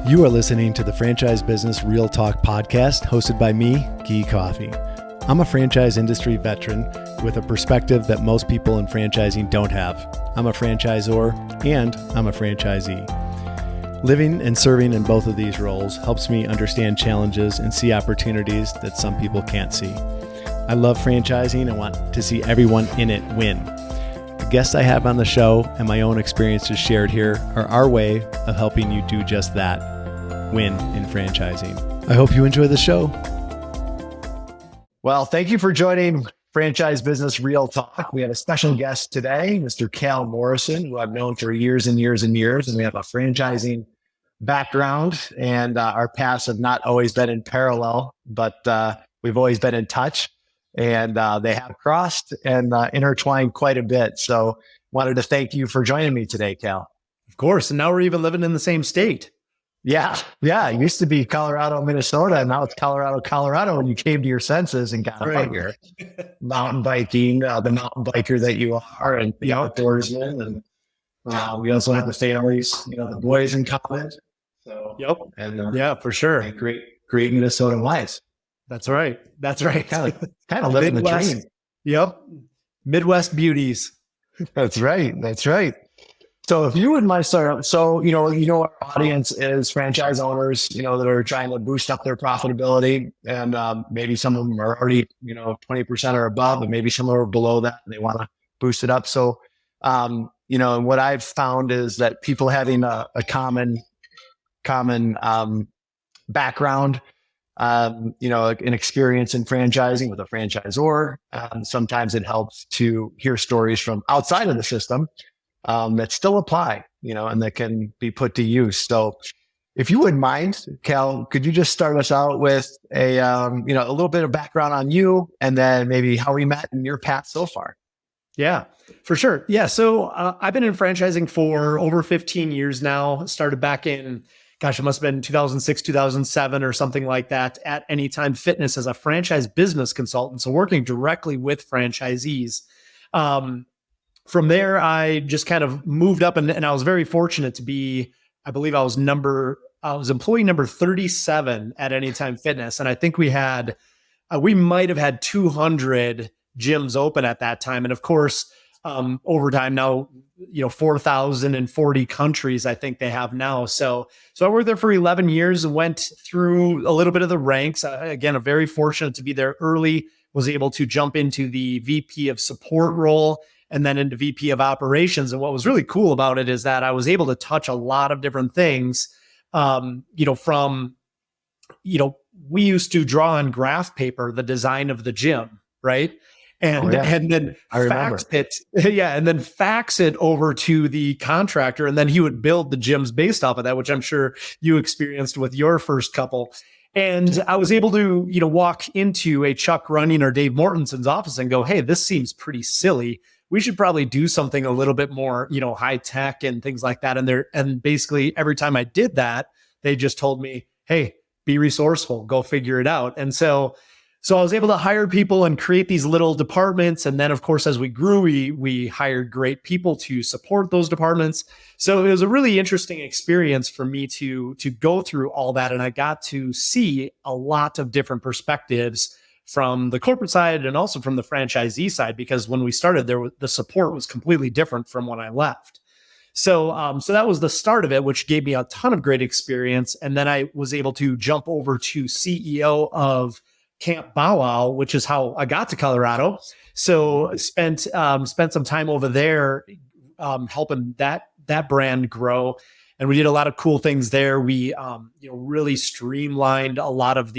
You are listening to the Franchise Business Real Talk podcast hosted by me, Guy Coffey. I'm a franchise industry veteran with a perspective that most people in franchising don't have. I'm a franchisor and I'm a franchisee. Living and serving in both of these roles helps me understand challenges and see opportunities that some people can't see. I love franchising and want to see everyone in it win. The guests I have on the show and my own experiences shared here are our way of helping you do just that, win in franchising. I hope you enjoy the show. Well, thank you for joining Franchise Business Real Talk. We have a special guest today, Mr. Cail Morrison, who I've known for years and years and years, and we have a franchising background, and our paths have not always been in parallel, but we've always been in touch, and they have crossed and intertwined quite a bit. So wanted to thank you for joining me today, Cail. Of course. And now we're even living in the same state. Yeah. It used to be Colorado, Minnesota, and now it's Colorado, Colorado. And you came to your senses and got out here. Mountain biking, the mountain biker that you are, and the outdoorsman. And we also have the families, the boys in common. So, yeah, for sure. Great Minnesota lives. That's right. Kind of living the dream. Yep. Midwest beauties. That's right. So if you wouldn't mind starting, our audience is franchise owners, that are trying to boost up their profitability, and maybe some of them are already, 20% or above, and maybe some are below that and they want to boost it up. So, what I've found is that people having a common background, an experience in franchising with a franchisor, sometimes it helps to hear stories from outside of the system that still apply, and that can be put to use. So if you wouldn't mind, Cail, could you just start us out with a little bit of background on you, and then maybe how we met and your path so far? Yeah, for sure. Yeah. So I've been in franchising for over 15 years now. Started back in, it must have been 2006, 2007 or something like that, at Anytime Fitness as a franchise business consultant. So working directly with franchisees. From there, I just kind of moved up, and I was very fortunate to be, I believe I was employee number 37 at Anytime Fitness. And I think we might have had 200 gyms open at that time. And of course, over time now, 4,040 countries, I think they have now. So I worked there for 11 years and went through a little bit of the ranks. Again, I'm very fortunate to be there early, was able to jump into the VP of support role, and then into VP of operations. And what was really cool about it is that I was able to touch a lot of different things, we used to draw on graph paper the design of the gym, right? And then fax it over to the contractor, and then he would build the gyms based off of that, which I'm sure you experienced with your first couple. And I was able to, walk into a Chuck Running or Dave Mortenson's office and go, hey, this seems pretty silly. We should probably do something a little bit more, high tech and things like that. And basically every time I did that, they just told me, hey, be resourceful, go figure it out. And so I was able to hire people and create these little departments. And then of course, as we grew, we hired great people to support those departments. So it was a really interesting experience for me to go through all that. And I got to see a lot of different perspectives from the corporate side and also from the franchisee side, because when we started there, the support was completely different from when I left. So that was the start of it, which gave me a ton of great experience. And then I was able to jump over to CEO of Camp Bow Wow, which is how I got to Colorado. So spent some time over there, helping that brand grow. And we did a lot of cool things there. We, really streamlined a lot of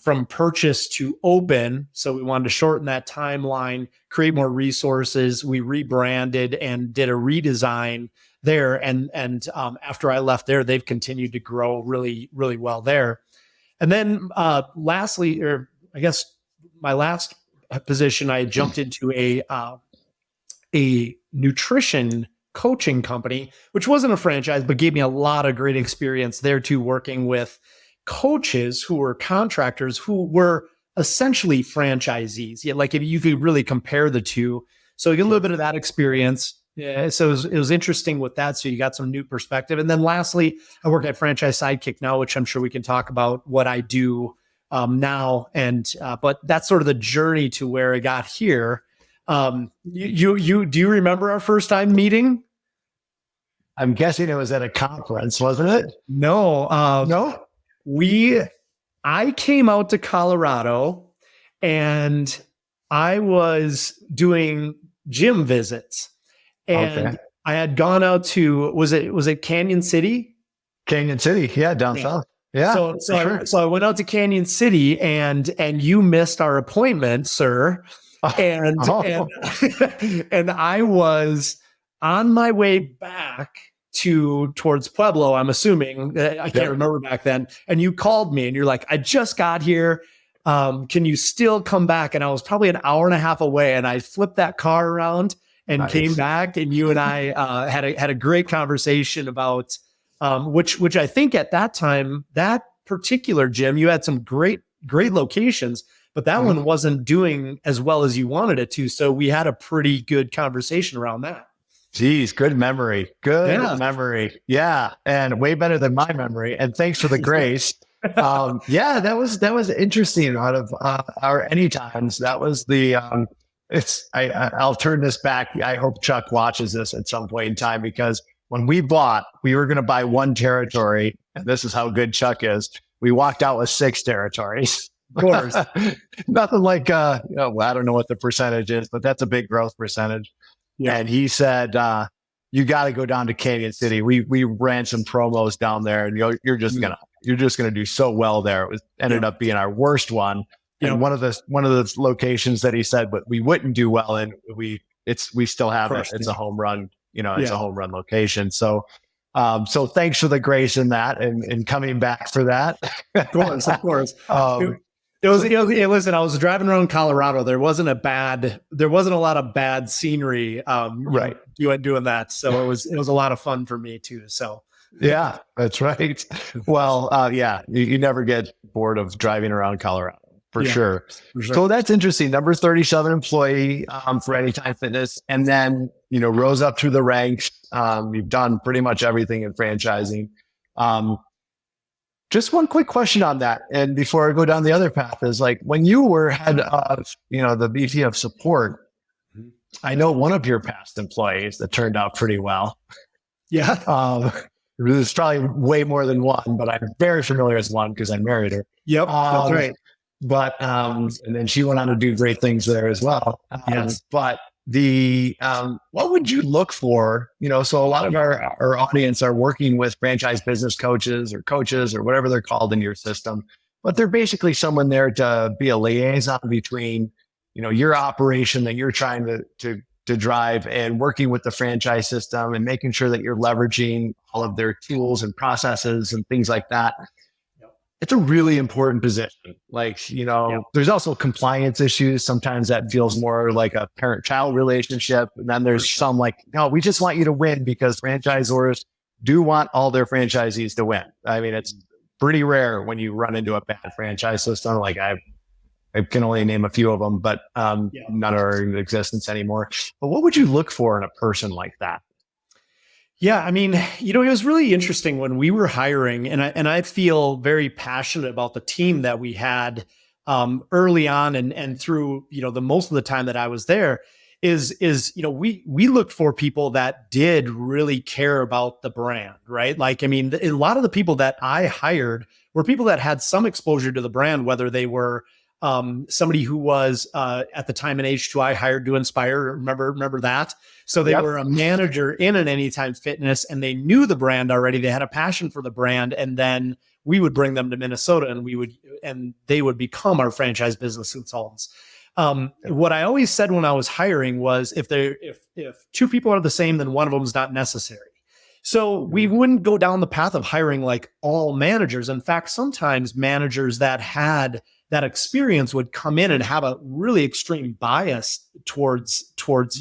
from purchase to open. So we wanted to shorten that timeline, create more resources. We rebranded and did a redesign there. And after I left there, they've continued to grow really, really well there. And then lastly, or I guess my last position, I jumped into a nutrition coaching company, which wasn't a franchise, but gave me a lot of great experience there too, working with coaches who were contractors who were essentially franchisees. Yeah, like if you could really compare the two. So you get a little bit of that experience. Yeah, so it was interesting with that. So you got some new perspective. And then lastly, I work at Franchise Sidekick now, which I'm sure we can talk about what I do now. And but that's sort of the journey to where I got here. You do you remember our first time meeting? I'm guessing it was at a conference, wasn't it? No, No? I came out to Colorado and I was doing gym visits. And Okay. I had gone out to was it Canyon City? Canyon City. Yeah, down Yeah. south. Yeah, sure. So I went out to Canyon City and you missed our appointment, sir. And Oh, and I was on my way back towards Pueblo, I'm assuming. I can't remember back then. And you called me and you're like, I just got here. Can you still come back? And I was probably an hour and a half away. And I flipped that car around and came back. And you and I had a great conversation about which I think at that time, that particular gym, you had some great locations, but that one wasn't doing as well as you wanted it to. So we had a pretty good conversation around that. geez, good memory. Good memory. Yeah. And way better than my memory. And thanks for the grace. Yeah, that was interesting. Out of our any times, that was the I'll turn this back. I hope Chuck watches this at some point in time, because when we bought, we were going to buy one territory, and this is how good Chuck is. We walked out with 6 territories. Of course. Nothing like well, I don't know what the percentage is, but that's a big growth percentage. Yeah. And he said, you got to go down to Canyon City. We ran some promos down there, and you're just gonna do so well there. It ended up being our worst one. And one of the locations that he said, but we wouldn't do well in, we still have it. It's a home run, it's a home run location. So so thanks for the grace in that and coming back for that. Of course. It was listen, I was driving around Colorado. There wasn't a lot of bad scenery right. Doing that. So it was a lot of fun for me too. So yeah, that's right. Well, yeah, you never get bored of driving around Colorado. For sure. So that's interesting. Number 37 employee for Anytime Fitness. And then, rose up through the ranks. You've done pretty much everything in franchising. Just one quick question on that. And before I go down the other path is like, when you were head of, the VP of support, I know one of your past employees that turned out pretty well. Yeah. There's probably way more than one, but I'm very familiar with one because I married her. Yep. That's right. But and then she went on to do great things there as well. Yes. But the what would you look for? So a lot of our audience are working with franchise business coaches or whatever they're called in your system, but they're basically someone there to be a liaison between your operation that you're trying to drive and working with the franchise system and making sure that you're leveraging all of their tools and processes and things like that. It's a really important position. Like, there's also compliance issues. Sometimes that feels more like a parent-child relationship. And then there's some like, no, we just want you to win because franchisors do want all their franchisees to win. I mean, it's pretty rare when you run into a bad franchise system. Like I can only name a few of them, but none are in existence anymore. But what would you look for in a person like that? Yeah, I mean, it was really interesting when we were hiring, and I feel very passionate about the team that we had early on and through the most of the time that I was there. Is we looked for people that did really care about the brand, right? Like, I mean, a lot of the people that I hired were people that had some exposure to the brand, whether they were somebody who was at the time an H2 I hired to Inspire. Remember that? So they were a manager in an Anytime Fitness and they knew the brand already. They had a passion for the brand. And then we would bring them to Minnesota and they would become our franchise business consultants. What I always said when I was hiring was if 2 people are the same, then one of them is not necessary. So we wouldn't go down the path of hiring like all managers. In fact, sometimes managers that had that experience would come in and have a really extreme bias towards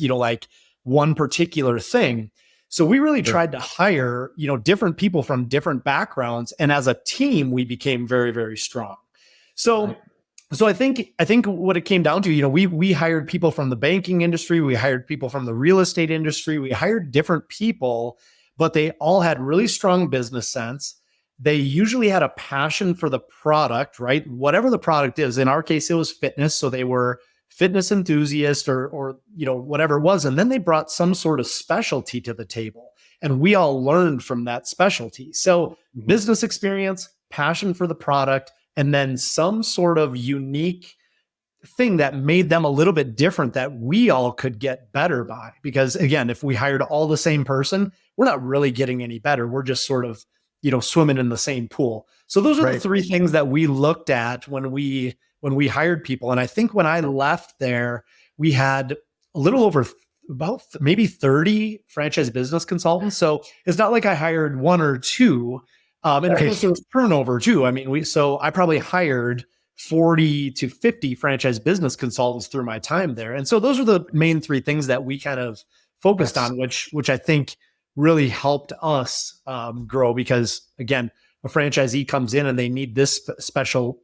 like one particular thing. So we really tried to hire, different people from different backgrounds. And as a team, we became very, very strong. So So I think what it came down to, we hired people from the banking industry, we hired people from the real estate industry, we hired different people, but they all had really strong business sense. They usually had a passion for the product, right? Whatever the product is. In our case, it was fitness, so they were fitness enthusiasts or whatever it was, and then they brought some sort of specialty to the table, and we all learned from that specialty. So business experience, passion for the product, and then some sort of unique thing that made them a little bit different that we all could get better by. Because again, if we hired all the same person, we're not really getting any better. We're just sort of, swimming in the same pool. So those are the three things that we looked at when we hired people. And I think when I left there, we had a little over about maybe 30 franchise business consultants. So it's not like I hired one or two. And of course, there was turnover too. I mean, I probably hired 40 to 50 franchise business consultants through my time there. And so those are the main three things that we kind of focused on, which I think really helped us grow, because again, a franchisee comes in and they need this special,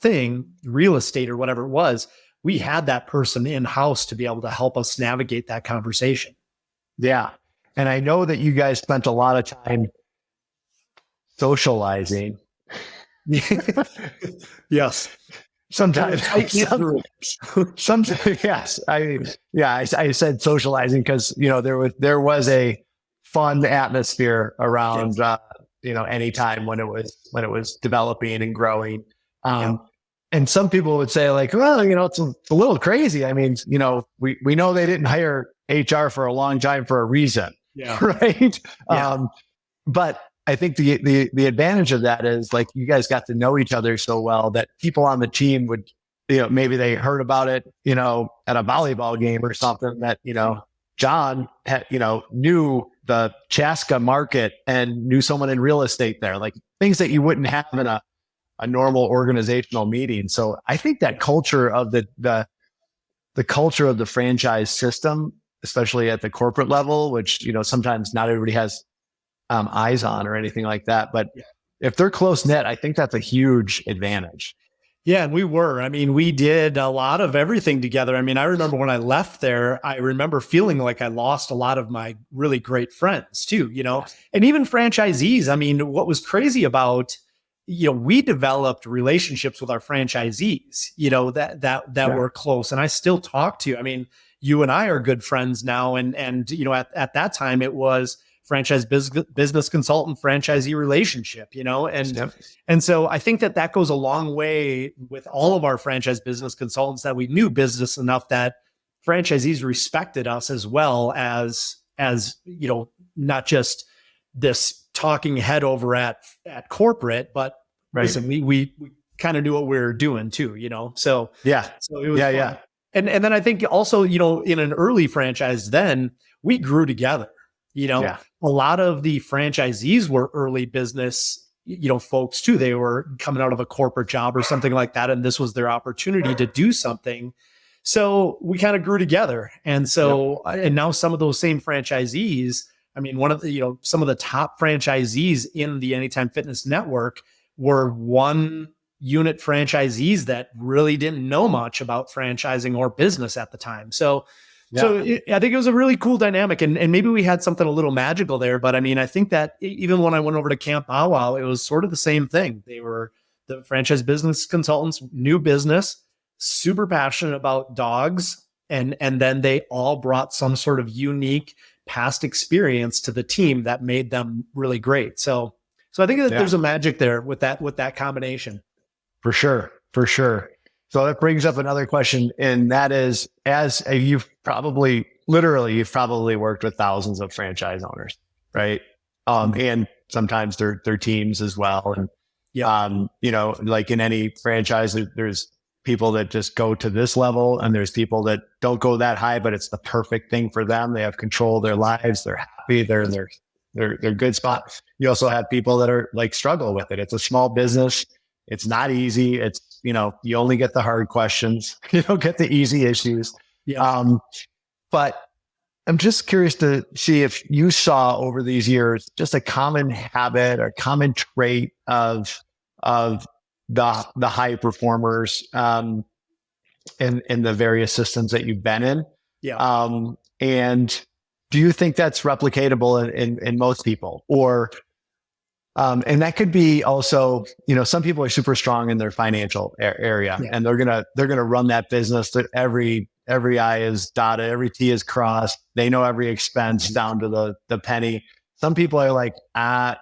thing, real estate or whatever it was. We had that person in-house to be able to help us navigate that conversation. Yeah. And I know that you guys spent a lot of time socializing. Yes. Sometimes, yes. I said socializing because, there was a fun atmosphere around, any time when it was developing and growing. And some people would say like, well, it's a little crazy. I mean, we know they didn't hire HR for a long time for a reason. Yeah. Right. Yeah. But I think the advantage of that is like you guys got to know each other so well that people on the team would, maybe they heard about it, at a volleyball game or something that, John had, knew the Chaska market and knew someone in real estate there, like things that you wouldn't have in a normal organizational meeting. So I think that culture of the culture of the franchise system, especially at the corporate level, which, sometimes not everybody has eyes on or anything like that. But if they're close knit, I think that's a huge advantage. Yeah, and we did a lot of everything together. I mean, I remember when I left there, I remember feeling like I lost a lot of my really great friends too, and even franchisees. I mean, what was crazy about, we developed relationships with our franchisees, that were close, and I still talk to. I mean, you and I are good friends now, and at that time it was franchise business consultant franchisee relationship, and so I think that goes a long way with all of our franchise business consultants, that we knew business enough that franchisees respected us as well as not just this talking head over at corporate, but listen, we kind of knew what we were doing too, so so it was fun. And then I think also, in an early franchise, then we grew together. A lot of the franchisees were early business, folks too. They were coming out of a corporate job or something like that, and this was their opportunity to do something. So we kind of grew together. And so, and now some of those same franchisees, I mean, one of the, some of the top franchisees in the Anytime Fitness network were one unit franchisees that really didn't know much about franchising or business at the time. So I think it was a really cool dynamic, and maybe we had something a little magical there. But I mean, I think that even when I went over to Camp Bow Wow, it was sort of the same thing. They were the franchise business consultants, new business, super passionate about dogs, and then they all brought some sort of unique past experience to the team that made them really great. So I think that there's a magic there with that combination. For sure. So that brings up another question, and that is, as you've probably worked with thousands of franchise owners, right? And sometimes their teams as well. And, like in any franchise, there's people that just go to this level, and there's people that don't go that high, but it's the perfect thing for them. They have control of their lives. They're happy. They're in their good spot. You also have people that are like struggle with it. It's a small business. It's not easy. It's, you only get the hard questions. You don't get the easy issues. But I'm just curious to see if you saw over these years just a common habit or common trait of the high performers in the various systems that you've been in. Yeah. And do you think that's replicatable in most people? Or and that could be also, some people are super strong in their financial area, and they're gonna run that business that every I is dotted, every T is crossed. They know every expense down to the penny. Some people are like, I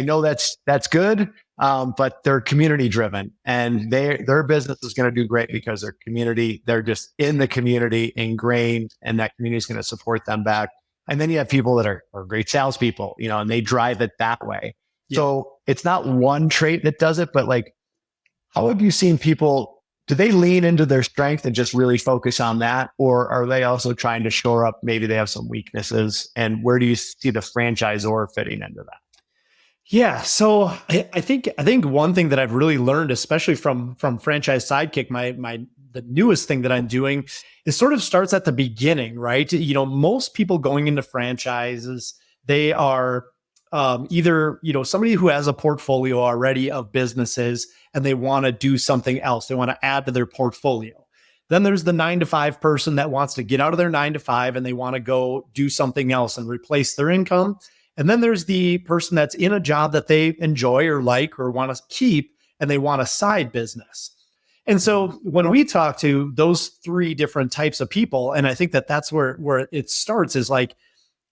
know that's good, but they're community driven, and their business is going to do great because their community, they're just in the community, ingrained, and that community is going to support them back. And then you have people that are great salespeople, and they drive it that way. Yeah. So it's not one trait that does it, but like, how have you seen people, do they lean into their strength and just really focus on that? Or are they also trying to shore up, maybe they have some weaknesses? And where do you see the franchisor fitting into that? Yeah. So I think one thing that I've really learned, especially from Franchise Sidekick, the newest thing that I'm doing, is sort of starts at the beginning, right? Most people going into franchises, they are either, somebody who has a portfolio already of businesses and they want to do something else. They want to add to their portfolio. Then there's the 9-to-5 person that wants to get out of their 9-to-5 and they want to go do something else and replace their income. And then there's the person that's in a job that they enjoy or like or want to keep, and they want a side business. And so when we talk to those three different types of people, and I think that's where it starts, is like,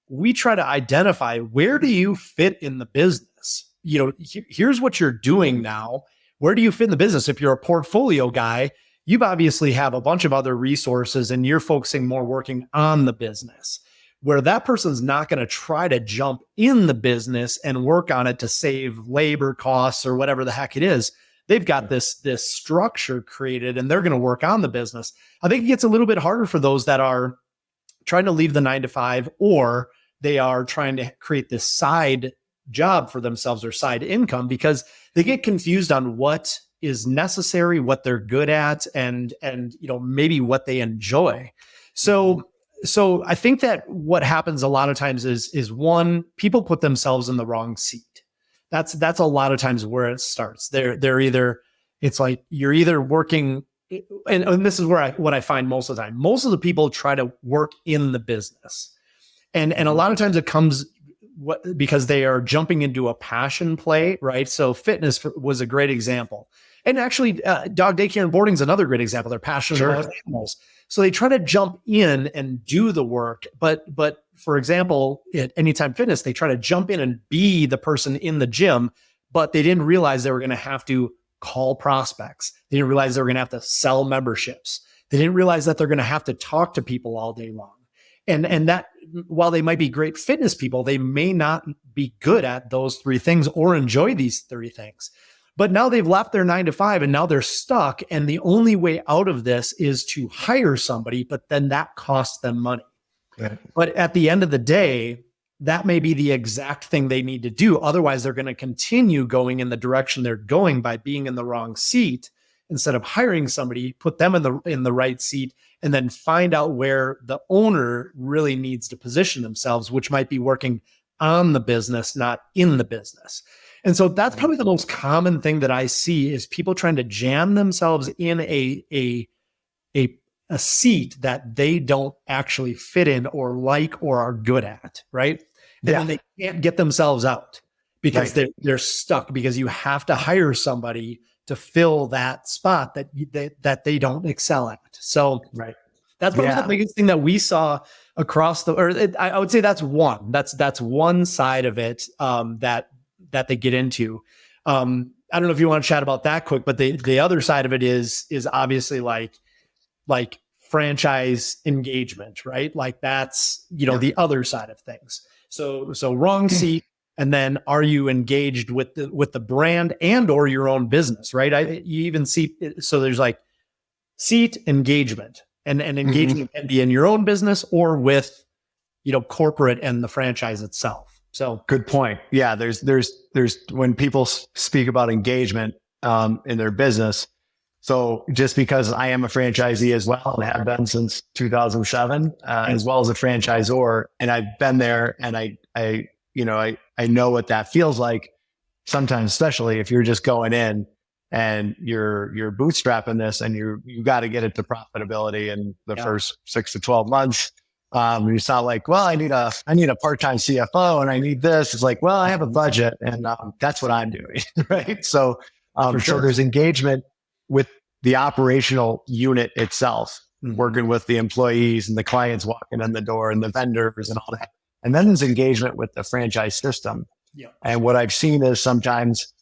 we try to identify, where do you fit in the business? Here's what you're doing now. Where do you fit in the business? If you're a portfolio guy, you obviously have a bunch of other resources and you're focusing more working on the business, where that person's not going to try to jump in the business and work on it to save labor costs or whatever the heck it is. They've got this structure created and they're going to work on the business. I think it gets a little bit harder for those that are trying to leave the 9-to-5, or they are trying to create this side job for themselves or side income, because they get confused on what is necessary, what they're good at, and maybe what they enjoy. So I think that what happens a lot of times is one, people put themselves in the wrong seat. That's a lot of times where it starts. They're either, it's like you're either working, and this is what I find most of the time. Most of the people try to work in the business. And a lot of times it comes because they are jumping into a passion play, right? So fitness was a great example. And actually, dog daycare and boarding is another great example. They're passionate about animals. So they try to jump in and do the work. But for example, at Anytime Fitness, they try to jump in and be the person in the gym, but they didn't realize they were going to have to call prospects. They didn't realize they were going to have to sell memberships. They didn't realize that they're going to have to talk to people all day long. And that, while they might be great fitness people, they may not be good at those three things or enjoy these three things. But now they've left their 9-to-5 and now they're stuck. And the only way out of this is to hire somebody, but then that costs them money. Right. But at the end of the day, that may be the exact thing they need to do. Otherwise, they're going to continue going in the direction they're going by being in the wrong seat. Instead of hiring somebody, put them in the right seat, and then find out where the owner really needs to position themselves, which might be working on the business, not in the business. And so that's probably the most common thing that I see, is people trying to jam themselves in a seat that they don't actually fit in or like or are good at, right? And then they can't get themselves out because they're stuck, because you have to hire somebody to fill that spot that they don't excel at. So that's probably the biggest thing that we saw across I would say that's one. That's one side of it that they get into. I don't know if you want to chat about that quick, but the other side of it is obviously like franchise engagement, right? Like that's, the other side of things. So wrong seat. And then are you engaged with the brand and or your own business, right? You even see, so there's like seat engagement, and engagement can be in your own business or with, corporate and the franchise itself. So good point. Yeah. There's when people speak about engagement in their business. So just because I am a franchisee as well, and have been since 2007, as well as a franchisor, and I've been there, and I know what that feels like sometimes, especially if you're just going in and you're bootstrapping this, and you got to get it to profitability in the first 6 to 12 months. You sound like, well, I need a part-time CFO and I need this. It's like, well, I have a budget, and that's what I'm doing. Right. So, so there's engagement with the operational unit itself, working with the employees and the clients walking in the door and the vendors and all that. And then there's engagement with the franchise system. Yeah. And what I've seen is sometimes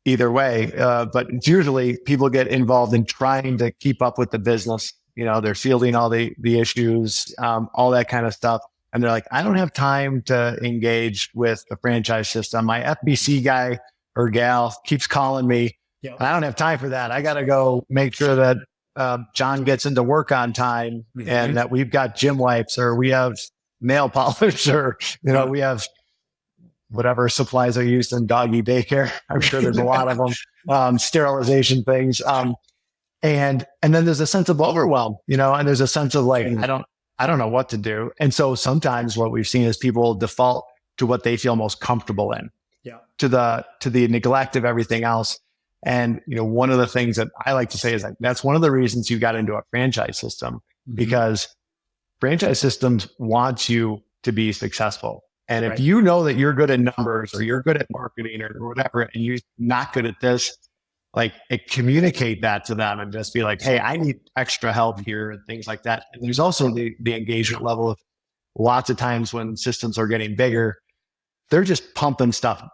either way, but usually people get involved in trying to keep up with the business. They're fielding all the issues, all that kind of stuff. And they're like, I don't have time to engage with the franchise system. My FBC guy or gal keeps calling me. Yeah. I don't have time for that. I got to go make sure that John gets into work on time, and that we've got gym wipes, or we have nail polish, or, we have whatever supplies are used in doggy daycare. I'm sure there's a lot of them, sterilization things. And then there's a sense of overwhelm, and there's a sense of like, I don't know what to do. And so sometimes what we've seen is people default to what they feel most comfortable in, to the neglect of everything else. And, one of the things that I like to say is that that's one of the reasons you got into a franchise system, because franchise systems want you to be successful. And if you know that you're good at numbers, or you're good at marketing, or whatever, and you're not good at this, like, communicate that to them and just be like, hey, I need extra help here, and things like that. And there's also the engagement level of lots of times when systems are getting bigger, they're just pumping stuff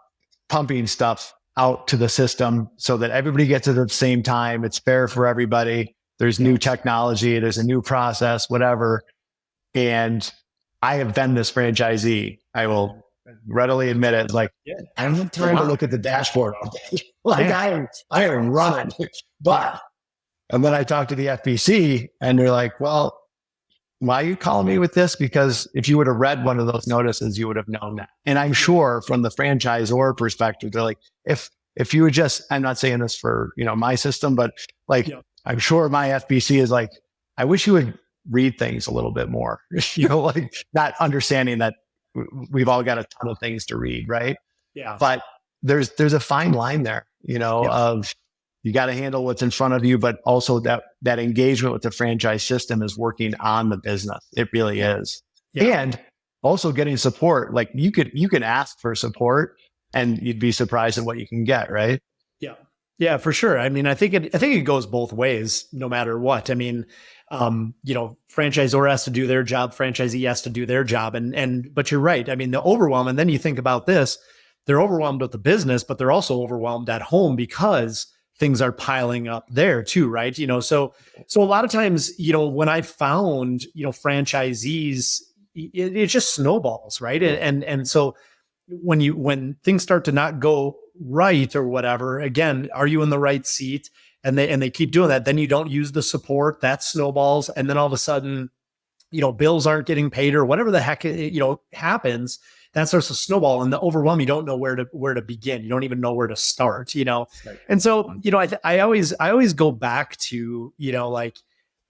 out to the system so that everybody gets it at the same time. It's fair for everybody. There's new technology, there's a new process, whatever. And I have been this franchisee. I will readily admit it. Like, I don't have time to look at the dashboard all day. Like, I am running. And then I talk to the FBC, and they're like, well, why are you calling me with this? Because if you would have read one of those notices, you would have known that. And I'm sure from the franchisor perspective, they're like, if you would just, I'm not saying this for, my system, but like, I'm sure my FBC is like, I wish you would read things a little bit more, like, not understanding that we've all got a ton of things to read. Right. Yeah. But there's a fine line there, of, you got to handle what's in front of you, but also that engagement with the franchise system is working on the business. It really is. Yeah. And also getting support. Like, you can ask for support, and you'd be surprised at what you can get. Right. Yeah. Yeah, for sure. I mean, I think it goes both ways, no matter what. I mean, franchisor has to do their job, franchisee has to do their job. But you're right. I mean, the overwhelm, and then you think about this, they're overwhelmed with the business, but they're also overwhelmed at home because things are piling up there too, right? So a lot of times, when I found, franchisees, it just snowballs, right? And so when things start to not go right or whatever, again, are you in the right seat? And they keep doing that. Then you don't use the support, that snowballs. And then all of a sudden, bills aren't getting paid, or whatever the heck, happens. That starts to snowball, and the overwhelm, you don't know where to begin. You don't even know where to start, Right. And so, I always go back to, like,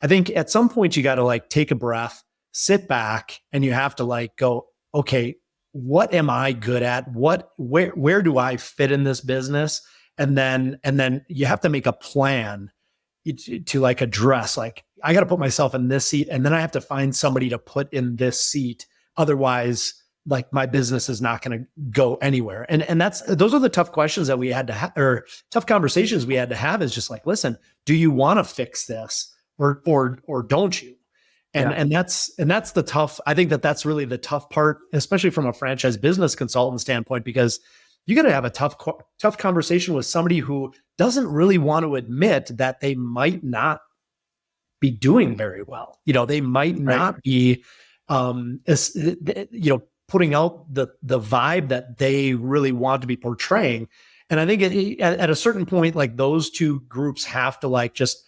I think at some point you got to like take a breath, sit back, and you have to like go, okay, what am I good at? Where do I fit in this business? And then you have to make a plan to like address, like, I got to put myself in this seat, and then I have to find somebody to put in this seat. Otherwise, like, my business is not going to go anywhere. And those are the tough questions that we had to have, or tough conversations we had to have, is just like, listen, do you want to fix this or don't you? And that's the tough, I think that's really the tough part, especially from a franchise business consultant standpoint, because you got to have a tough conversation with somebody who doesn't really want to admit that they might not be doing very well. They might not be, putting out the vibe that they really want to be portraying. And I think at a certain point, like, those two groups have to like, just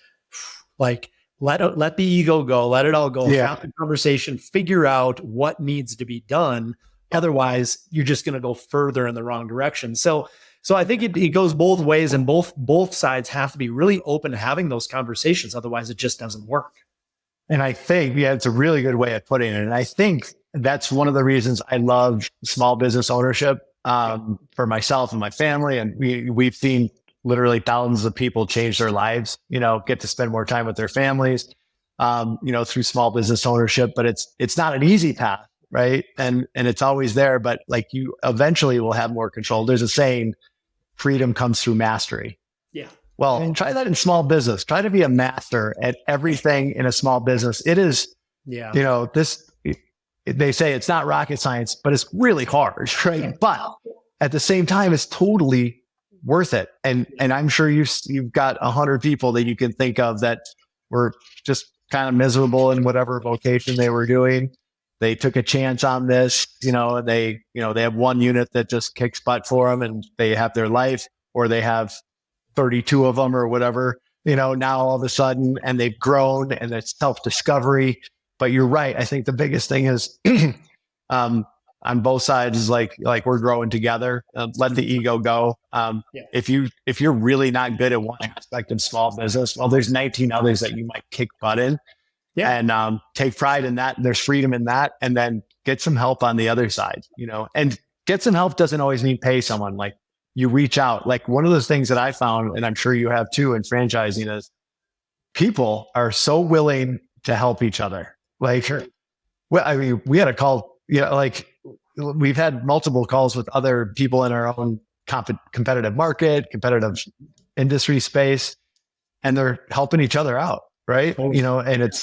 like, let the ego go, let it all go, have the conversation, figure out what needs to be done. Otherwise, you're just going to go further in the wrong direction. So I think it goes both ways, and both sides have to be really open to having those conversations. Otherwise, it just doesn't work. And I think, it's a really good way of putting it. And I think that's one of the reasons I love small business ownership, for myself and my family. And we've seen literally thousands of people change their lives, get to spend more time with their families, through small business ownership, but it's not an easy path. Right. And it's always there, but like you eventually will have more control. There's a saying, freedom comes through mastery. Yeah. Well, try that in small business. Try to be a master at everything in a small business. It is, they say it's not rocket science, but it's really hard, right? But at the same time, it's totally worth it. And I'm sure you've got 100 people that you can think of that were just kind of miserable in whatever vocation they were doing. They took a chance on this, and they have one unit that just kicks butt for them and they have their life, or they have 32 of them or whatever, now all of a sudden, and they've grown and it's self-discovery. But you're right. I think the biggest thing is, on both sides is like we're growing together. Let the ego go. If you're really not good at one aspect of small business, well, there's 19 others that you might kick butt in. Yeah. And take pride in that. There's freedom in that. And then get some help on the other side, and get some help doesn't always mean pay someone. Like you reach out. Like one of those things that I found, and I'm sure you have too in franchising, is people are so willing to help each other. Like, well, I mean, we had a call, we've had multiple calls with other people in our own competitive market, competitive industry space, and they're helping each other out. Right. And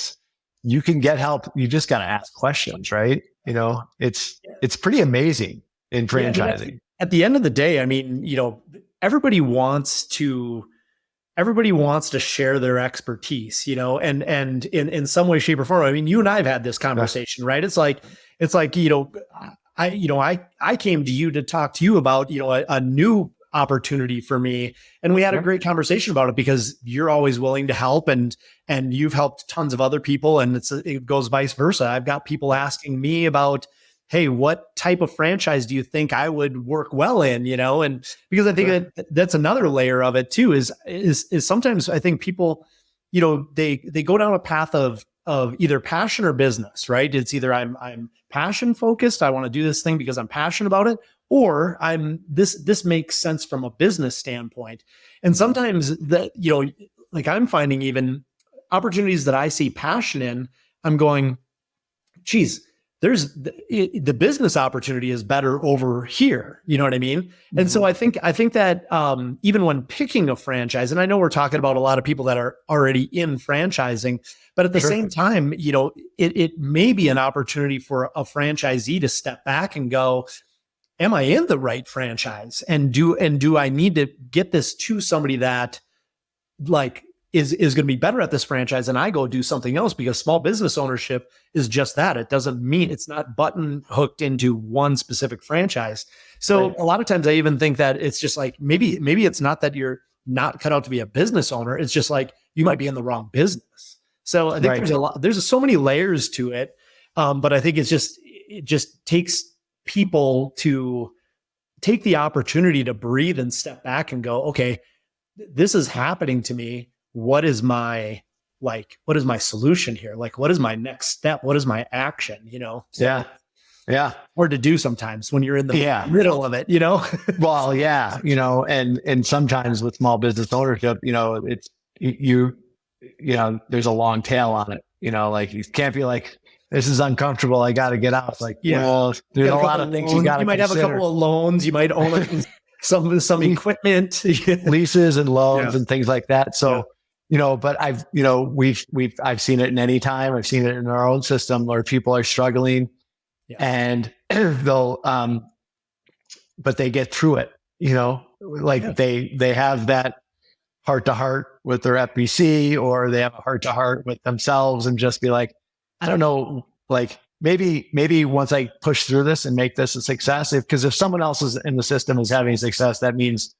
you can get help. You just got to ask questions, right? It's pretty amazing in franchising. At the end of the day, I mean, everybody wants to share their expertise, and in some way, shape or form. I mean, you and I have had this conversation, right? It's like, I came to you to talk to you about, a new opportunity for me. And we had a great conversation about it because you're always willing to help and you've helped tons of other people, and it goes vice versa. I've got people asking me about, hey, what type of franchise do you think I would work well in, and because I think that's another layer of it too, is sometimes I think people, they go down a path of either passion or business, right? It's either I'm passion focused. I want to do this thing because I'm passionate about it, or this makes sense from a business standpoint. And sometimes that, like I'm finding even opportunities that I see passion in, I'm going, geez, the business opportunity is better over here. You know what I mean? Mm-hmm. And so I think that even when picking a franchise, and I know we're talking about a lot of people that are already in franchising, but at the same time, it may be an opportunity for a franchisee to step back and go, am I in the right franchise? And do I need to get this to somebody that like is going to be better at this franchise, and I go do something else? Because small business ownership is just that. It doesn't mean it's not button hooked into one specific franchise. So a lot of times I even think that it's just like, maybe it's not that you're not cut out to be a business owner. It's just like, you might be in the wrong business. So I think there's so many layers to it. But I think it just takes people to take the opportunity to breathe and step back and go, okay, this is happening to me. What is my solution here? Like, what is my next step? What is my action? Yeah. Or to do sometimes when you're in the middle of it, Well, yeah. And sometimes with small business ownership, it's, there's a long tail on it, like you can't be like, this is uncomfortable, I got to get out. It's like, well, there's a lot of things you got to consider. You might have a couple of loans. You might own some equipment, leases and loans and things like that. So, but I've seen it in any time. I've seen it in our own system where people are struggling and they'll, but they get through it, they have that heart to heart with their FBC, or they have a heart to heart with themselves and just be like, I don't know, like maybe once I push through this and make this a success, because if someone else is in the system is having success, that means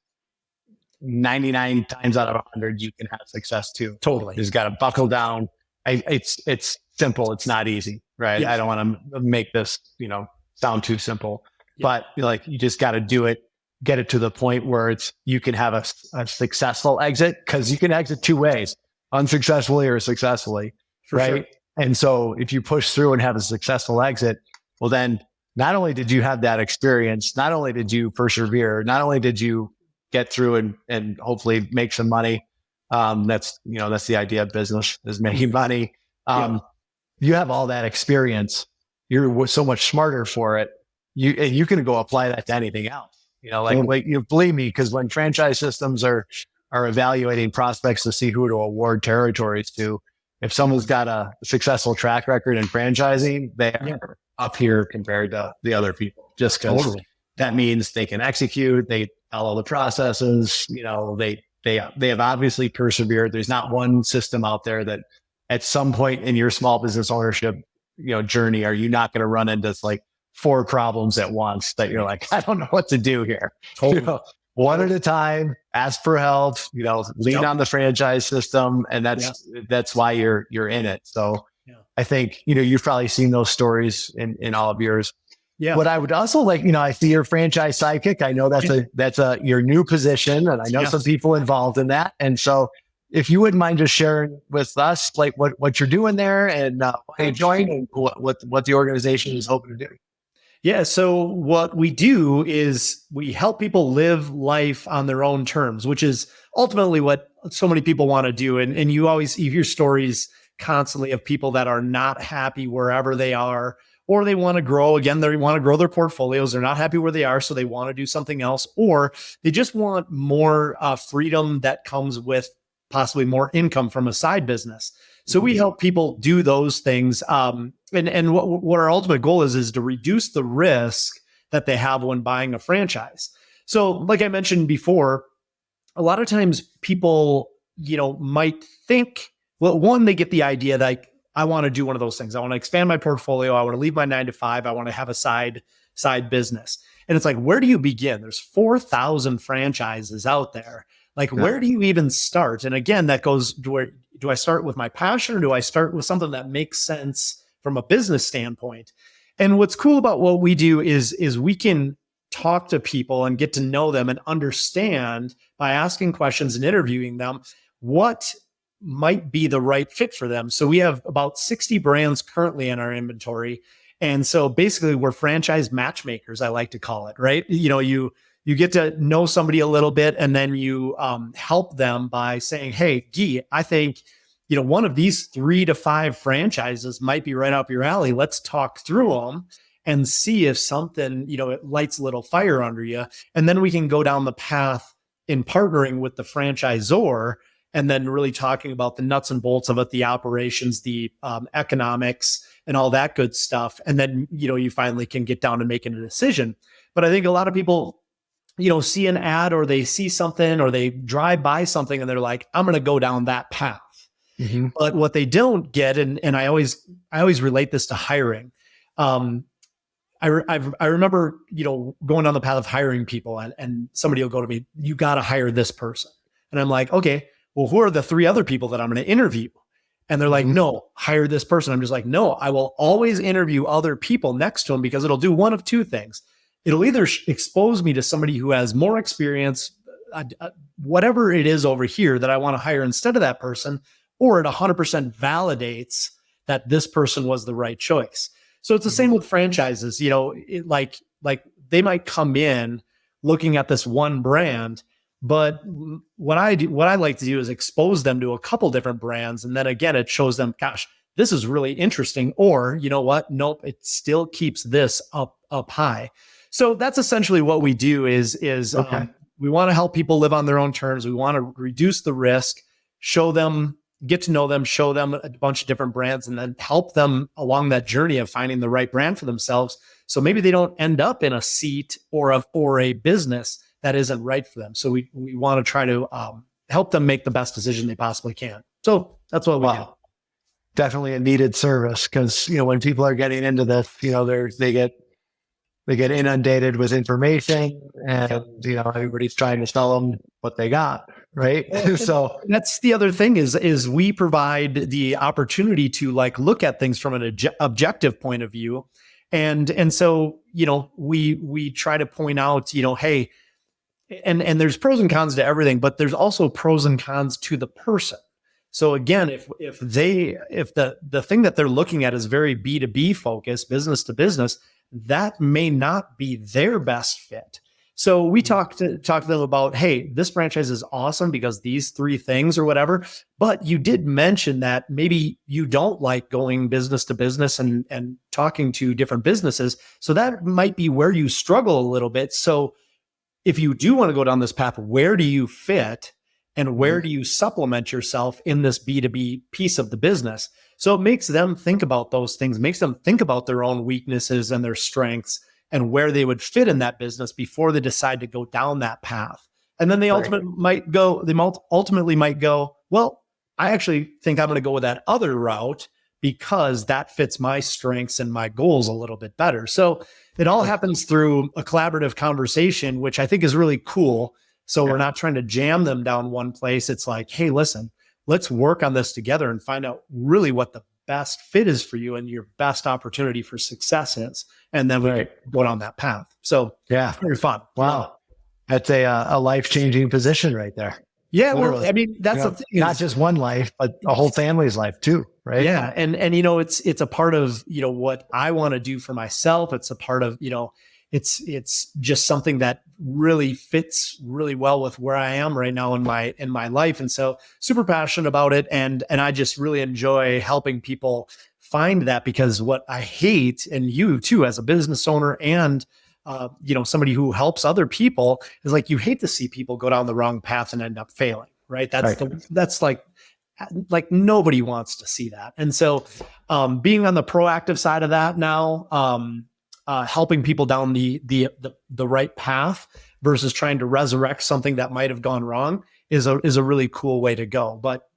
99 times out of 100, you can have success too. Totally. You just got to buckle down. It's simple. It's not easy, right? Yes. I don't want to make this, sound too simple, but you just got to do it, get it to the point where you can have a successful exit, because you can exit two ways, unsuccessfully or successfully, right? Sure. And so if you push through and have a successful exit, well, then not only did you have that experience, not only did you persevere, not only did you get through and hopefully make some money. That's the idea of business, is making money. You have all that experience. You're so much smarter for it. You can go apply that to anything else. Believe me, because when franchise systems are evaluating prospects to see who to award territories to, if someone's got a successful track record in franchising, they are up here compared to the other people, just because that means they can execute, they follow the processes, they have obviously persevered. There's not one system out there that at some point in your small business ownership, journey, are you not going to run into like 4 problems at once that you're like, I don't know what to do here. One at a time, ask for help, lean on the franchise system. And that's why you're in it. So I think, you've probably seen those stories in all of yours. Yeah. What I would also like, I see your Franchise Sidekick. I know that's your new position, and I know some people involved in that. And so if you wouldn't mind just sharing with us, like what you're doing there and why you joined and what the organization is hoping to do. Yeah. So what we do is we help people live life on their own terms, which is ultimately what so many people want to do. And you hear stories constantly of people that are not happy wherever they are, or they want to grow. Again, they want to grow their portfolios. They're not happy where they are, so they want to do something else, or they just want more freedom that comes with possibly more income from a side business. So we help people do those things. And what our ultimate goal is to reduce the risk that they have when buying a franchise. So like I mentioned before, a lot of times people, might think, well, one, they get the idea that I want to do one of those things. I want to expand my portfolio. I want to leave my 9 to 5. I want to have a side business. And it's like, where do you begin? There's 4,000 franchises out there. Like, where do you even start? And again, that goes, do I start with my passion, or do I start with something that makes sense from a business standpoint? And what's cool about what we do is we can talk to people and get to know them and understand by asking questions and interviewing them what might be the right fit for them. So we have about 60 brands currently in our inventory. And so basically we're franchise matchmakers, I like to call it, right? You get to know somebody a little bit, and then you help them by saying, hey, Guy, I think, one of these 3 to 5 franchises might be right up your alley. Let's talk through them and see if something, it lights a little fire under you. And then we can go down the path in partnering with the franchisor, and then really talking about the nuts and bolts of it, the operations, the economics, and all that good stuff. And then, you finally can get down to making a decision. But I think a lot of people, see an ad, or they see something, or they drive by something, and they're like, I'm going to go down that path. Mm-hmm. But what they don't get, and I always relate this to hiring. I remember, going down the path of hiring people, and somebody will go to me, you got to hire this person. And I'm like, okay, well, who are the 3 other people that I'm going to interview? And they're like, no, hire this person. I'm just like, no, I will always interview other people next to them, because it'll do one of 2 things. It'll either expose me to somebody who has more experience, whatever it is over here that I want to hire instead of that person, or it 100% validates that this person was the right choice. So it's the same with franchises. Like they might come in looking at this one brand, but what I like to do is expose them to a couple different brands. And then again, it shows them, gosh, this is really interesting. Or, you know what? Nope, it still keeps this up high. So that's essentially what we do is we want to help people live on their own terms. We want to reduce the risk, show them, get to know them, show them a bunch of different brands, and then help them along that journey of finding the right brand for themselves. So maybe they don't end up in a seat or a business that isn't right for them. So we want to try to help them make the best decision they possibly can. So that's what we do. Definitely a needed service, because, when people are getting into this, they get inundated with information, and, everybody's trying to sell them what they got. Right. So that's the other thing is we provide the opportunity to look at things from an objective point of view. And so, we try to point out, hey, and there's pros and cons to everything, but there's also pros and cons to the person. So again, if the thing that they're looking at is very B2B focused, business to business, that may not be their best fit. So we talked to them about, hey, this franchise is awesome because these 3 things or whatever. But you did mention that maybe you don't like going business to business and talking to different businesses. So that might be where you struggle a little bit. So if you do want to go down this path, where do you fit and where do you supplement yourself in this B2B piece of the business? So it makes them think about those things, makes them think about their own weaknesses and their strengths and where they would fit in that business before they decide to go down that path. And then they ultimately might go, well, I actually think I'm going to go with that other route because that fits my strengths and my goals a little bit better. So it all happens through a collaborative conversation, which I think is really cool. So we're not trying to jam them down one place. It's like, hey, listen, let's work on this together and find out really what the best fit is for you and your best opportunity for success is. And then we can go down that path. So very fun. Wow. That's a life-changing position right there. Yeah. Literally. Well, I mean, that's the thing. Not just one life, but a whole family's life too. Right. Yeah. And, it's a part of, what I want to do for myself. It's a part of, it's just something that really fits really well with where I am right now in my life. And so super passionate about it. And I just really enjoy helping people find that, because what I hate, and you too, as a business owner and, somebody who helps other people, is like, you hate to see people go down the wrong path and end up failing. Right. That's like nobody wants to see that. And so, being on the proactive side of that now, helping people down the right path versus trying to resurrect something that might have gone wrong is a really cool way to go. But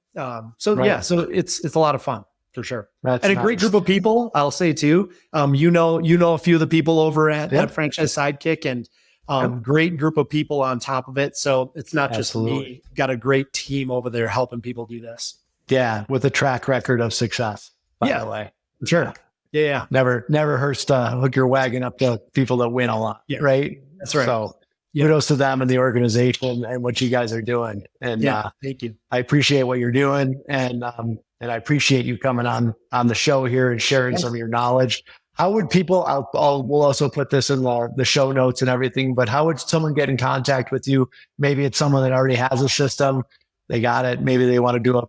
so it's a lot of fun for sure. And a great group of people, I'll say too. You know a few of the people over at Franchise Sidekick, and great group of people on top of it. So it's not just me. Got a great team over there helping people do this. Yeah, with a track record of success, by the way. Sure. Yeah. Never hurts to hook your wagon up to people that win a lot. Yeah. Right. That's right. So kudos to them and the organization and what you guys are doing. And thank you. I appreciate what you're doing. And I appreciate you coming on the show here and sharing some of your knowledge. How would people, we'll also put this in the show notes and everything, but how would someone get in contact with you? Maybe it's someone that already has a system. They got it. Maybe they want to do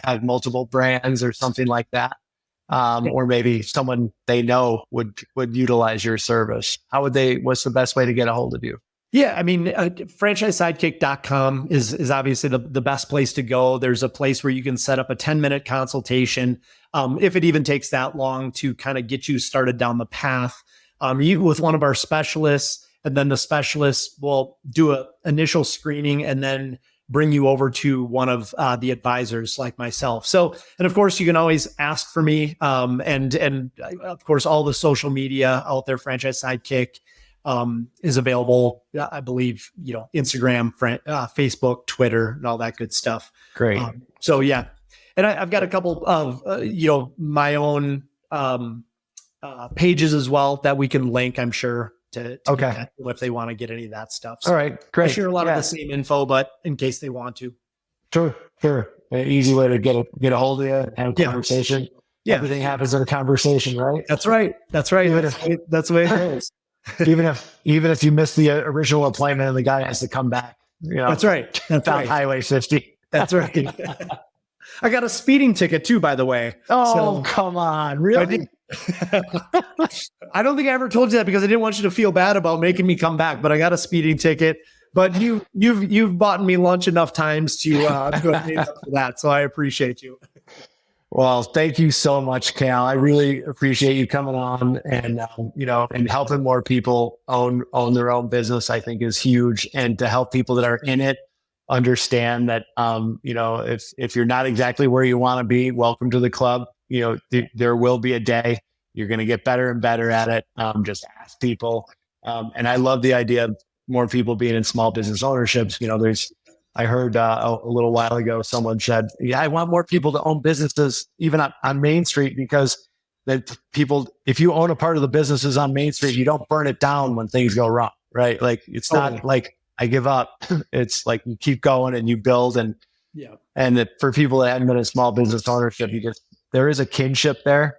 have multiple brands or something like that. Or maybe someone they know would utilize your service. What's the best way to get a hold of you? Yeah. I mean, franchisesidekick.com is obviously the best place to go. There's a place where you can set up a 10-minute consultation. If it even takes that long to kind of get you started down the path, with one of our specialists, and then the specialist will do an initial screening and then bring you over to one of the advisors like myself. So, and of course, you can always ask for me. And of course, all the social media out there, Franchise Sidekick is available. I believe, Instagram, Facebook, Twitter, and all that good stuff. Great. So yeah. And I've got a couple of, my own pages as well that we can link, I'm sure, to if they want to get any of that stuff. So all right, great. I share a lot of the same info, but in case they want to. Sure. An easy way to get a hold of you and have a conversation. Yeah. Everything happens in a conversation, right? That's right. That's the way it is. even if you miss the original appointment and the guy has to come back. That's right. That's right. Highway 50. That's right. I got a speeding ticket too, by the way. Oh, come on. Really? I don't think I ever told you that because I didn't want you to feel bad about making me come back, but I got a speeding ticket. But you've bought me lunch enough times to make up for that. So I appreciate you. Well, thank you so much, Cail. I really appreciate you coming on and helping more people own their own business, I think is huge. And to help people that are in it understand that, if you're not exactly where you want to be, welcome to the club. There will be a day you're going to get better and better at it. Just ask people. And I love the idea of more people being in small business ownerships. I heard a little while ago, someone said, I want more people to own businesses, even on Main Street, because that people, if you own a part of the businesses on Main Street, you don't burn it down when things go wrong, right? Like, it's not like I give up. It's like you keep going and you build. And that for people that haven't been in small business ownership, there is a kinship there.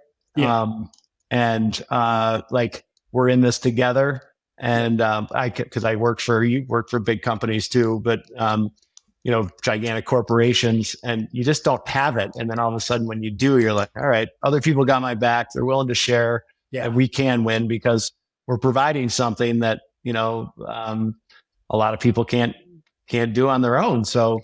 Like we're in this together. And because I work for big companies too, but gigantic corporations, and you just don't have it. And then all of a sudden when you do, you're like, all right, other people got my back. They're willing to share. Yeah. And we can win because we're providing something that, a lot of people can't do on their own. So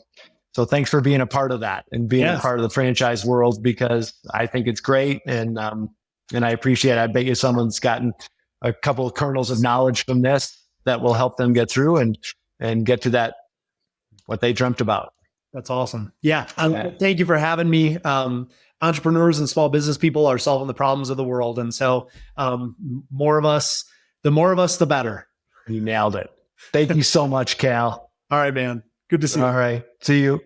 thanks for being a part of that and being a part of the franchise world, because I think it's great. And I appreciate it. I bet you someone's gotten a couple of kernels of knowledge from this that will help them get through and get to that, what they dreamt about. That's awesome. Yeah. Thank you for having me. Entrepreneurs and small business people are solving the problems of the world. And so the more of us, the better. You nailed it. Thank you so much, Cail. All right, man. Good to see you. All right. See you.